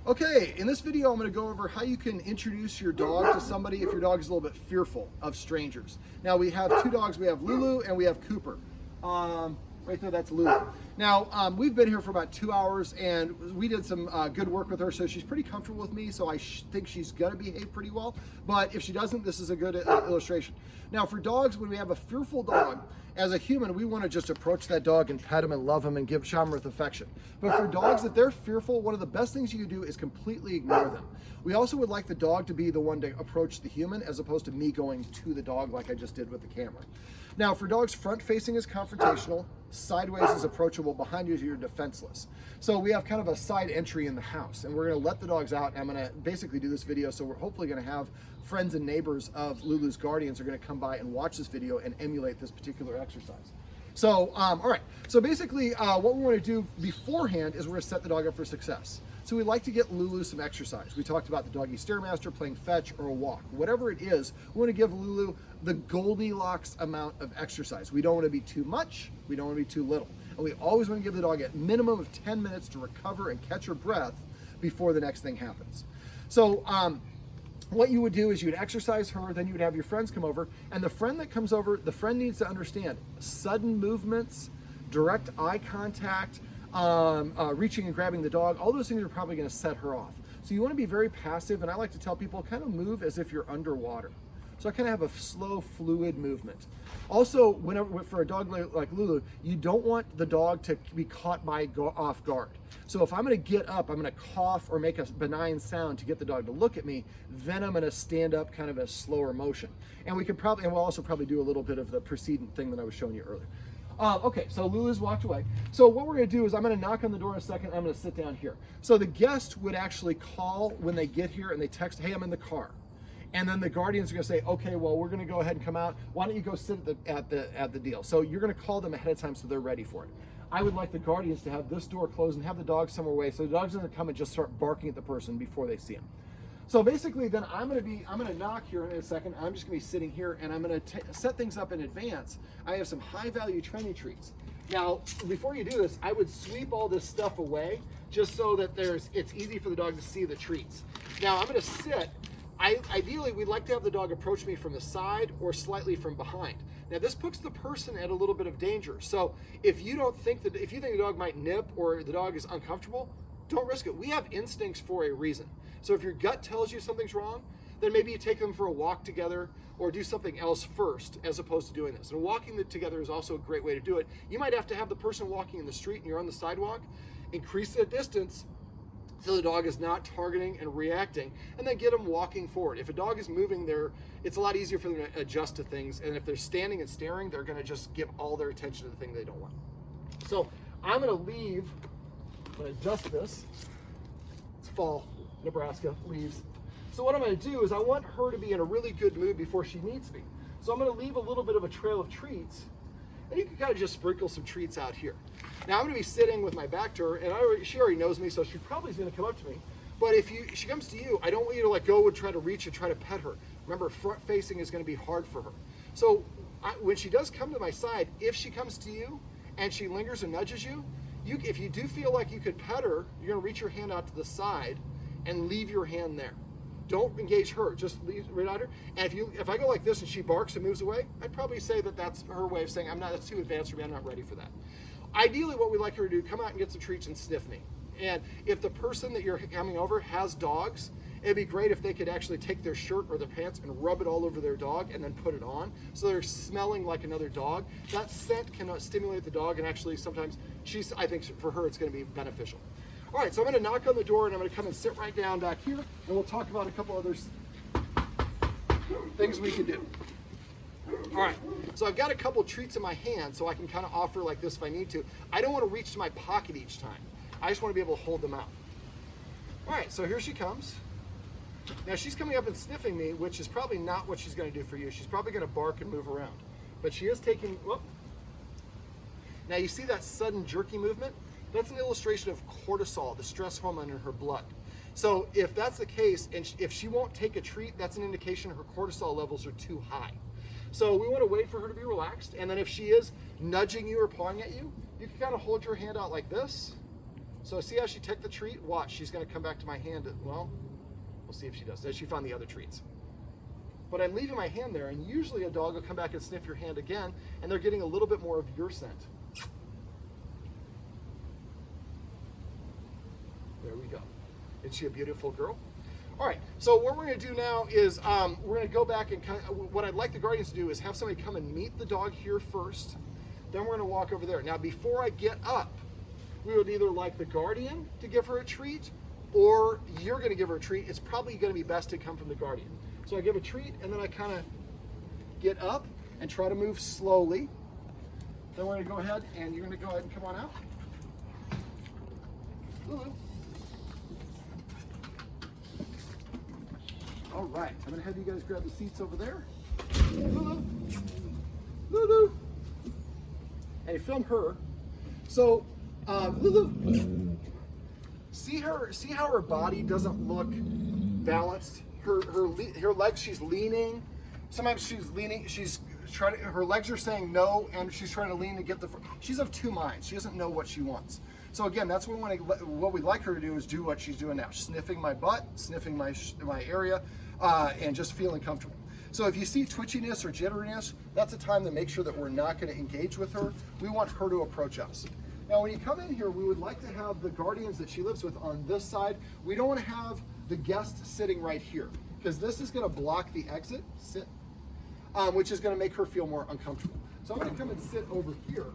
Okay, in this video I'm going to go over how you can introduce your dog to somebody if your dog is a little bit fearful of strangers. Now we have two dogs, we have Lulu and we have Cooper. Right there, that's Lulu. Now, we've been here for about 2 hours and we did some good work with her, so she's pretty comfortable with me, so I think she's gonna behave pretty well. But if she doesn't, this is a good illustration. Now, for dogs, when we have a fearful dog, as a human, we want to just approach that dog and pet him and love him and show him with affection. But for dogs, if they're fearful, one of the best things you can do is completely ignore them. We also would like the dog to be the one to approach the human as opposed to me going to the dog like I just did with the camera. Now, for dogs, front facing is confrontational, sideways is approachable, behind you you're defenseless. So we have kind of a side entry in the house, and we're going to let the dogs out, and I'm going to basically do this video, so we're hopefully going to have friends and neighbors of Lulu's guardians are going to come by and watch this video and emulate this particular exercise. So, all right, so basically what we want to do beforehand is we're going to set the dog up for success. So we like to get Lulu some exercise. We talked about the doggy stairmaster, playing fetch, or a walk. Whatever it is, we want to give Lulu the Goldilocks amount of exercise. We don't want to be too much, we don't want to be too little. And we always want to give the dog a minimum of 10 minutes to recover and catch her breath before the next thing happens. So what you would do is you would exercise her, then you would have your friends come over, and the friend that comes over, the friend needs to understand sudden movements, direct eye contact, reaching and grabbing the dog, all those things are probably going to set her off. So you want to be very passive, and I like to tell people kind of move as if you're underwater. So I kind of have a slow, fluid movement. Also, whenever for a dog like Lulu, you don't want the dog to be caught off guard. So if I'm going to get up, I'm going to cough or make a benign sound to get the dog to look at me, then I'm going to stand up kind of a slower motion. And we'll also probably do a little bit of the precedent thing that I was showing you earlier. Okay, so Lulu's walked away. So what we're going to do is I'm going to knock on the door in a second. I'm going to sit down here. So the guest would actually call when they get here and they text, hey, I'm in the car. And then the guardians are going to say, okay, well, we're going to go ahead and come out. Why don't you go sit at the deal? So you're going to call them ahead of time so they're ready for it. I would like the guardians to have this door closed and have the dog somewhere away so the dog's going to come and just start barking at the person before they see him. So basically, then I'm going to knock here in a second. I'm just going to be sitting here, and I'm going to set things up in advance. I have some high-value training treats. Now, before you do this, I would sweep all this stuff away just so that it's easy for the dog to see the treats. Now, I'm going to sit. Ideally, we'd like to have the dog approach me from the side or slightly from behind. Now, this puts the person at a little bit of danger. So if you think the dog might nip or the dog is uncomfortable, don't risk it. We have instincts for a reason. So if your gut tells you something's wrong, then maybe you take them for a walk together or do something else first as opposed to doing this. And walking together is also a great way to do it. You might have to have the person walking in the street and you're on the sidewalk, increase the distance so the dog is not targeting and reacting, and then get them walking forward. If a dog is moving there, it's a lot easier for them to adjust to things, and if they're standing and staring, they're gonna just give all their attention to the thing they don't want. So I'm gonna adjust this. It's fall, Nebraska, leaves. So what I'm gonna do is I want her to be in a really good mood before she meets me. So I'm gonna leave a little bit of a trail of treats, and you can kind of just sprinkle some treats out here. Now I'm going to be sitting with my back to her, and she already knows me, so she probably is going to come up to me. But if she comes to you, I don't want you to go and try to reach and try to pet her. Remember, front facing is going to be hard for her. So when she does come to my side, if she comes to you and she lingers and nudges you, if you do feel like you could pet her, you're going to reach your hand out to the side and leave your hand there. Don't engage her, just leave right at her. And if I go like this and she barks and moves away, I'd probably say that that's her way of saying, that's too advanced for me, I'm not ready for that. Ideally, what we like her to do, come out and get some treats and sniff me. And if the person that you're coming over has dogs, it'd be great if they could actually take their shirt or their pants and rub it all over their dog and then put it on. So they're smelling like another dog. That scent can stimulate the dog, and actually sometimes I think for her it's gonna be beneficial. All right, so I'm gonna knock on the door and I'm gonna come and sit right down back here, and we'll talk about a couple other things we can do. All right, so I've got a couple treats in my hand so I can kind of offer like this if I need to. I don't want to reach to my pocket each time. I just want to be able to hold them out. All right, so here she comes. Now she's coming up and sniffing me, which is probably not what she's going to do for you. She's probably going to bark and move around. But she is taking, whoop. Now you see that sudden jerky movement? That's an illustration of cortisol, the stress hormone in her blood. So if that's the case, and if she won't take a treat, that's an indication her cortisol levels are too high. So we want to wait for her to be relaxed, and then if she is nudging you or pawing at you, you can kind of hold your hand out like this So see how she took the treat? Watch, she's gonna come back to my hand. Well, we'll see if she does. She found the other treats. But I'm leaving my hand there, and usually a dog will come back and sniff your hand again, and they're getting a little bit more of your scent. There we go. Is she a beautiful girl? All right, so what we're gonna do now is we're gonna go back and what I'd like the guardians to do is have somebody come and meet the dog here first, then we're gonna walk over there. Now, before I get up, we would either like the guardian to give her a treat, or you're gonna give her a treat. It's probably gonna be best to come from the guardian. So I give a treat, and then I kind of get up and try to move slowly. Then we're gonna go ahead, and you're gonna go ahead and come on out. Lulu. All right, I'm gonna have you guys grab the seats over there. Lulu. Lulu. Hey, film her. So, Lulu, see how her body doesn't look balanced? Her legs, she's leaning. Sometimes she's leaning, she's trying to, her legs are saying no, and she's trying to lean to get the, she's of two minds. She doesn't know what she wants. So again, that's what we'd like her to do is do what she's doing now, sniffing my butt, sniffing my area, and just feeling comfortable. So if you see twitchiness or jitteriness, that's a time to make sure that we're not going to engage with her. We want her to approach us. Now, when you come in here, we would like to have the guardians that she lives with on this side. We don't want to have the guest sitting right here, because this is going to block the exit, which is going to make her feel more uncomfortable. So I'm going to come and sit over here.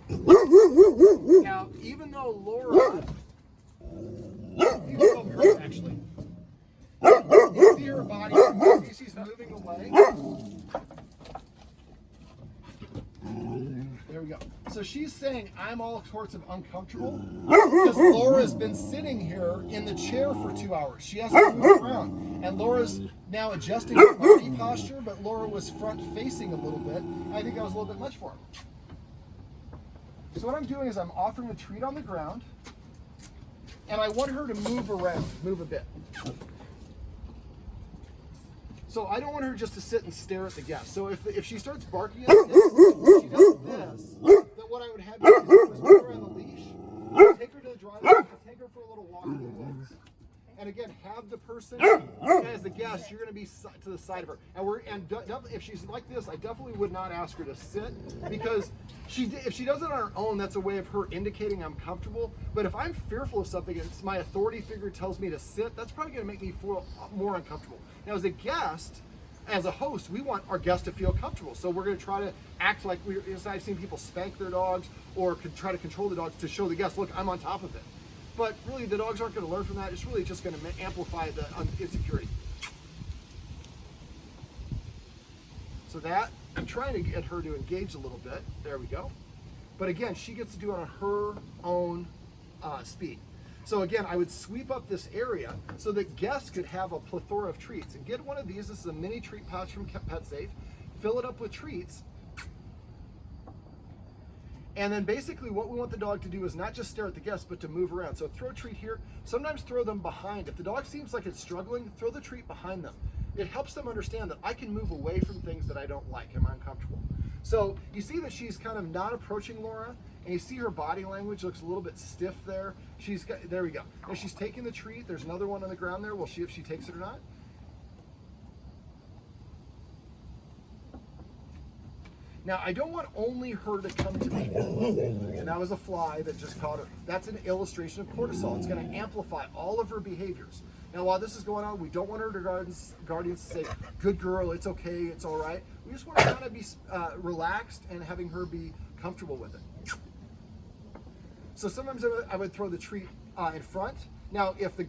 Now, even though Laura, you can film her actually. You see her body, you see she's moving away. There we go. So she's saying, I'm all sorts of uncomfortable because Laura's been sitting here in the chair for 2 hours. She hasn't moved around. And Laura's now adjusting her body posture, but Laura was front facing a little bit. I think that was a little bit much for her. So what I'm doing is I'm offering a treat on the ground, and I want her to move around, move a bit. So I don't want her just to sit and stare at the guest. So if she starts barking at the guest, if she does this, then what I would have you do is put her on the leash, take her to the driveway, and take her for a little walk in the woods. And again, have the person as the guest. You're going to be to the side of her. And if she's like this, I definitely would not ask her to sit, because if she does it on her own, that's a way of her indicating I'm comfortable. But if I'm fearful of something and my authority figure tells me to sit, that's probably going to make me feel more uncomfortable. Now, as a guest, as a host, we want our guests to feel comfortable. So we're going to try to act like I've seen people spank their dogs or try to control the dogs to show the guests, look, I'm on top of it. But really, the dogs aren't going to learn from that. It's really just going to amplify the insecurity. So that, I'm trying to get her to engage a little bit. There we go. But again, she gets to do it on her own speed. So again, I would sweep up this area so that guests could have a plethora of treats. And get one of these. This is a mini treat pouch from PetSafe. Fill it up with treats. And then basically what we want the dog to do is not just stare at the guest, but to move around. So throw a treat here. Sometimes throw them behind. If the dog seems like it's struggling, throw the treat behind them. It helps them understand that I can move away from things that I don't like, I'm uncomfortable. So you see that she's kind of not approaching Laura, and you see her body language looks a little bit stiff there. There we go. Now she's taking the treat. There's another one on the ground there. We'll see if she takes it or not. Now, I don't want only her to come to me. And that was a fly that just caught her. That's an illustration of cortisol. It's going to amplify all of her behaviors. Now, while this is going on, we don't want her guardians to say, good girl, it's okay, it's all right. We just want to kind of be relaxed and having her be comfortable with it. So sometimes I would throw the treat in front. Now, if the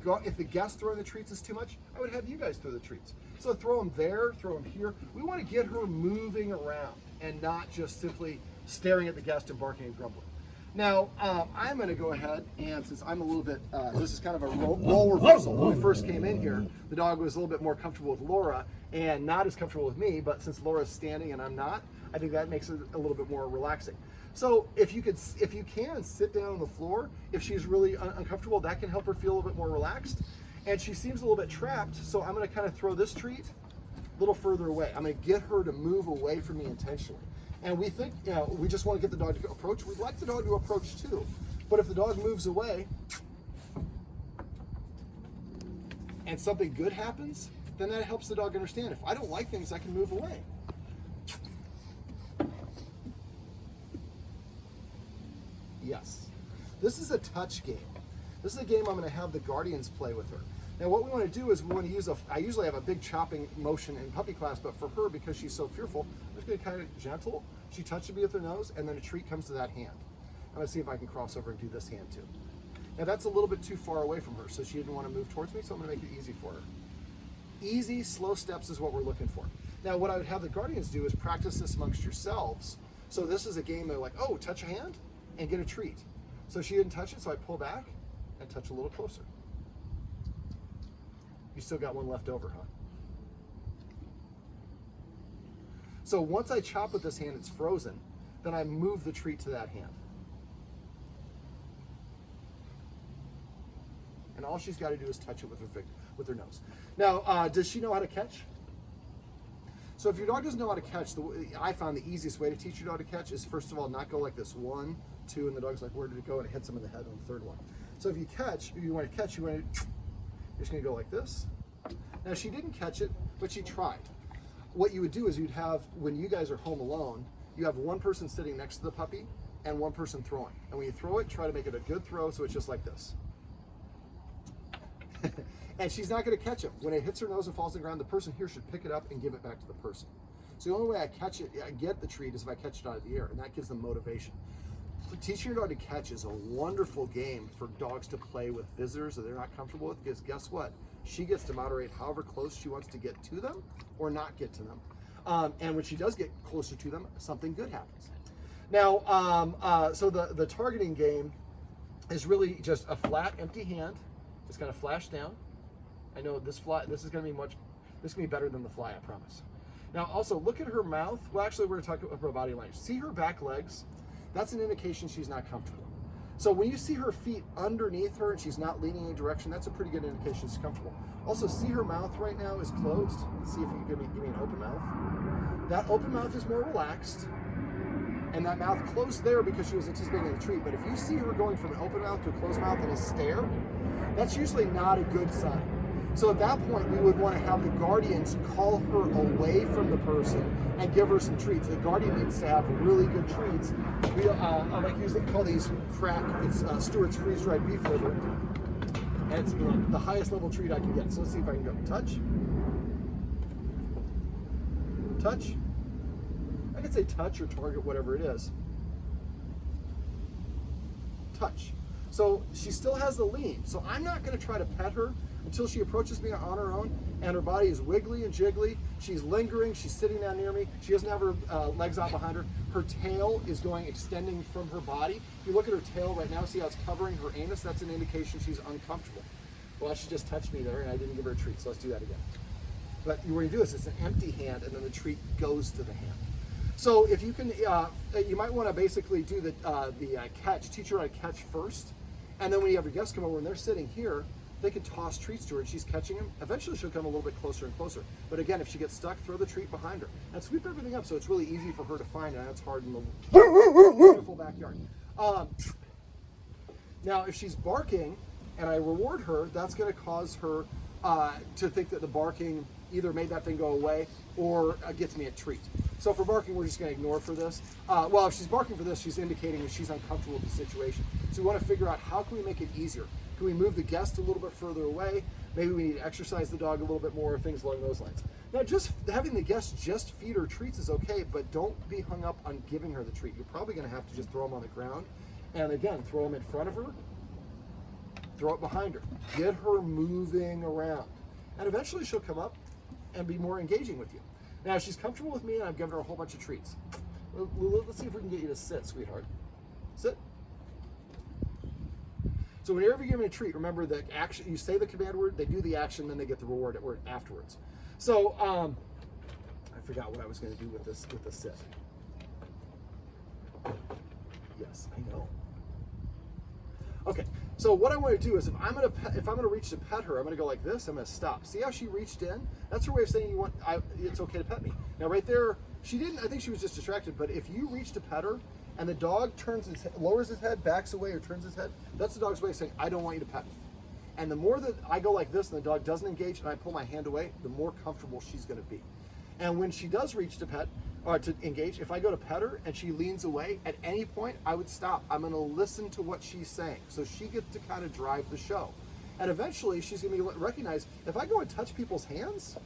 guest throwing the treats is too much, I would have you guys throw the treats. So throw them there, throw them here. We want to get her moving around and not just simply staring at the guest and barking and grumbling. Now, I'm going to go ahead, and since I'm a little bit, this is kind of a role reversal. When we first came in here, the dog was a little bit more comfortable with Laura and not as comfortable with me, but since Laura's standing and I'm not, I think that makes it a little bit more relaxing. So if you can sit down on the floor, if she's really uncomfortable, that can help her feel a little bit more relaxed. And she seems a little bit trapped, so I'm going to kind of throw this treat a little further away. I'm going to get her to move away from me intentionally. And we think, we just want to get the dog to approach. We'd like the dog to approach too. But if the dog moves away and something good happens, then that helps the dog understand. If I don't like things, I can move away. Yes. This is a touch game. This is a game I'm going to have the guardians play with her. Now what we want to do is we want to use I usually have a big chopping motion in puppy class, but for her, because she's so fearful, I'm just going to kind of gentle. She touches me with her nose, and then a treat comes to that hand. I'm going to see if I can cross over and do this hand too. Now that's a little bit too far away from her, so she didn't want to move towards me, so I'm going to make it easy for her. Easy, slow steps is what we're looking for. Now what I would have the guardians do is practice this amongst yourselves. So this is a game they're like, oh, touch a hand and get a treat. So she didn't touch it, so I pull back and touch a little closer. You still got one left over, huh? So once I chop with this hand, it's frozen, then I move the treat to that hand. And all she's got to do is touch it with her nose. Now, does she know how to catch? So if your dog doesn't know how to catch, I found the easiest way to teach your dog to catch is, first of all, not go like this, 1, 2, and the dog's like, where did it go? And it hits him in the head on the third one. So if you want to catch, you're just going to go like this. Now she didn't catch it, but she tried. What you would do is you'd have, when you guys are home alone, you have one person sitting next to the puppy and one person throwing. And when you throw it, try to make it a good throw, so it's just like this. And she's not going to catch it. When it hits her nose and falls on the ground, the person here should pick it up and give it back to the person. So the only way I get the treat is if I catch it out of the air, and that gives them motivation. Teaching your dog to catch is a wonderful game for dogs to play with visitors that they're not comfortable with, because guess what? She gets to moderate however close she wants to get to them or not get to them. And when she does get closer to them, something good happens. Now, so the targeting game is really just a flat, empty hand. It's going to flash down. I know this is going to be better than the fly, I promise. Now, also look at her mouth. Well, actually, we're going to talk about her body language. See her back legs? That's an indication she's not comfortable. So when you see her feet underneath her and she's not leaning in a direction, that's a pretty good indication she's comfortable. Also, see her mouth right now is closed. Let's see if you can give me an open mouth. That open mouth is more relaxed, and that mouth closed there because she was anticipating the treat. But if you see her going from an open mouth to a closed mouth in a stare, that's usually not a good sign. So at that point, we would want to have the guardians call her away from the person and give her some treats. The guardian needs to have really good treats. I like to call these crack. It's Stewart's freeze-dried beef liver, and it's the highest level treat I can get. So let's see if I can go touch, touch. I could say touch or target, whatever it is. Touch. So she still has the lean. So I'm not going to try to pet her until she approaches me on her own, and her body is wiggly and jiggly. She's lingering. She's sitting down near me. She doesn't have her legs out behind her. Her tail is extending from her body. If you look at her tail right now, see how it's covering her anus? That's an indication she's uncomfortable. Well, she just touched me there, and I didn't give her a treat, so let's do that again. But what you do is it's an empty hand, and then the treat goes to the hand. So if you can, you might want to basically do the catch, teach her how to catch first, and then when you have your guests come over and they're sitting here, they can toss treats to her and she's catching them. Eventually she'll come a little bit closer and closer. But again, if she gets stuck, throw the treat behind her and sweep everything up so it's really easy for her to find, and that's hard in the beautiful backyard. Now, if she's barking and I reward her, that's going to cause her to think that the barking either made that thing go away or gets me a treat. So for barking, we're just going to ignore for this. Well, if she's barking for this, she's indicating that she's uncomfortable with the situation. So we want to figure out, how can we make it easier? Can we move the guest a little bit further away? Maybe we need to exercise the dog a little bit more, things along those lines. Now, just having the guest just feed her treats is okay, but don't be hung up on giving her the treat. You're probably going to have to just throw them on the ground. And again, throw them in front of her, throw it behind her. Get her moving around. And eventually she'll come up and be more engaging with you. Now, if she's comfortable with me and I've given her a whole bunch of treats, let's see if we can get you to sit, sweetheart. Sit. So whenever you give me a treat, remember the action, you say the command word, they do the action, then they get the reward afterwards. So I forgot what I was going to do with this sit. Yes, I know. Okay, so what I want to do is if I'm going to reach to pet her, I'm going to go like this. I'm going to stop. See how she reached in? That's her way of saying it's okay to pet me. Now right there, She didn't, I think she was just distracted, but if you reach to pet her and the dog lowers his head, backs away, or turns his head, that's the dog's way of saying, I don't want you to pet me. And the more that I go like this and the dog doesn't engage and I pull my hand away, the more comfortable she's gonna be. And when she does reach to pet, or to engage, if I go to pet her and she leans away, at any point I would stop. I'm gonna listen to what she's saying. So she gets to kind of drive the show. And eventually she's gonna recognize, if I go and touch people's hands,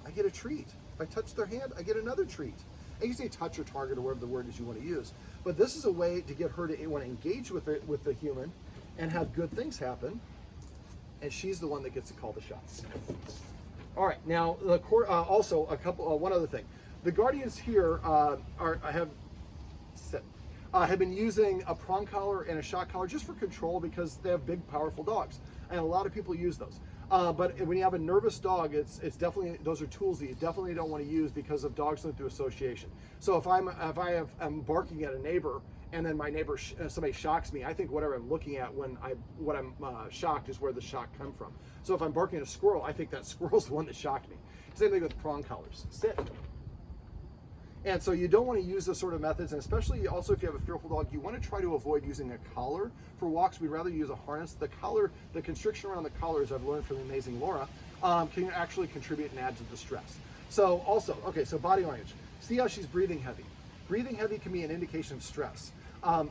I get a treat. If I touch their hand, I get another treat. And you say touch or target or whatever the word is you want to use. But this is a way to get her to want to engage with the human and have good things happen. And she's the one that gets to call the shots. All right, now also one other thing. The guardians here have been using a prong collar and a shock collar just for control because they have big, powerful dogs, and a lot of people use those. But when you have a nervous dog, it's definitely, those are tools that you definitely don't want to use because of dogs live through association. So if I'm barking at a neighbor and then my neighbor somebody shocks me, I think whatever I'm looking at when I'm shocked is where the shock come from. So if I'm barking at a squirrel, I think that squirrel's the one that shocked me. Same thing with prong collars. Sit. And so you don't want to use those sort of methods, and especially also if you have a fearful dog, you want to try to avoid using a collar. For walks, we'd rather use a harness. The collar, the constriction around the collar, as I've learned from the amazing Laura, can actually contribute and add to the stress. So also, okay, so body language. See how she's breathing heavy. Breathing heavy can be an indication of stress.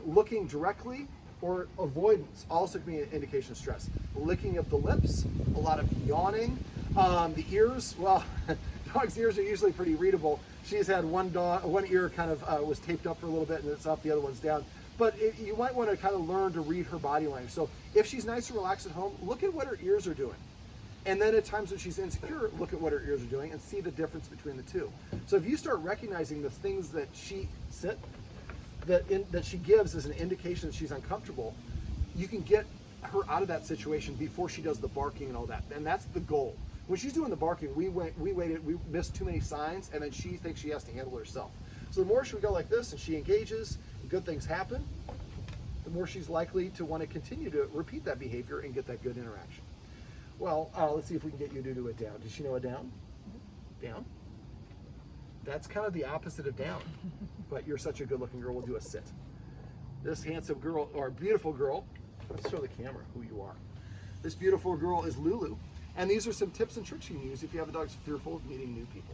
Looking directly or avoidance also can be an indication of stress. Licking of the lips, a lot of yawning. The ears, well, dogs' ears are usually pretty readable. She's had one ear kind of was taped up for a little bit and it's up, the other one's down. But you might want to kind of learn to read her body language. So if she's nice and relaxed at home, look at what her ears are doing. And then at times when she's insecure, look at what her ears are doing and see the difference between the two. So if you start recognizing the things that she that she gives as an indication that she's uncomfortable, you can get her out of that situation before she does the barking and all that. And that's the goal. When she's doing the barking, we missed too many signs, and then she thinks she has to handle it herself. So the more she would go like this and she engages, and good things happen, the more she's likely to want to continue to repeat that behavior and get that good interaction. Well, let's see if we can get you to do a down. Does she know a down? Down? That's kind of the opposite of down, but you're such a good-looking girl, we'll do a sit. This handsome girl, or beautiful girl, let's show the camera who you are. This beautiful girl is Lulu. And these are some tips and tricks you can use if you have a dog that's fearful of meeting new people.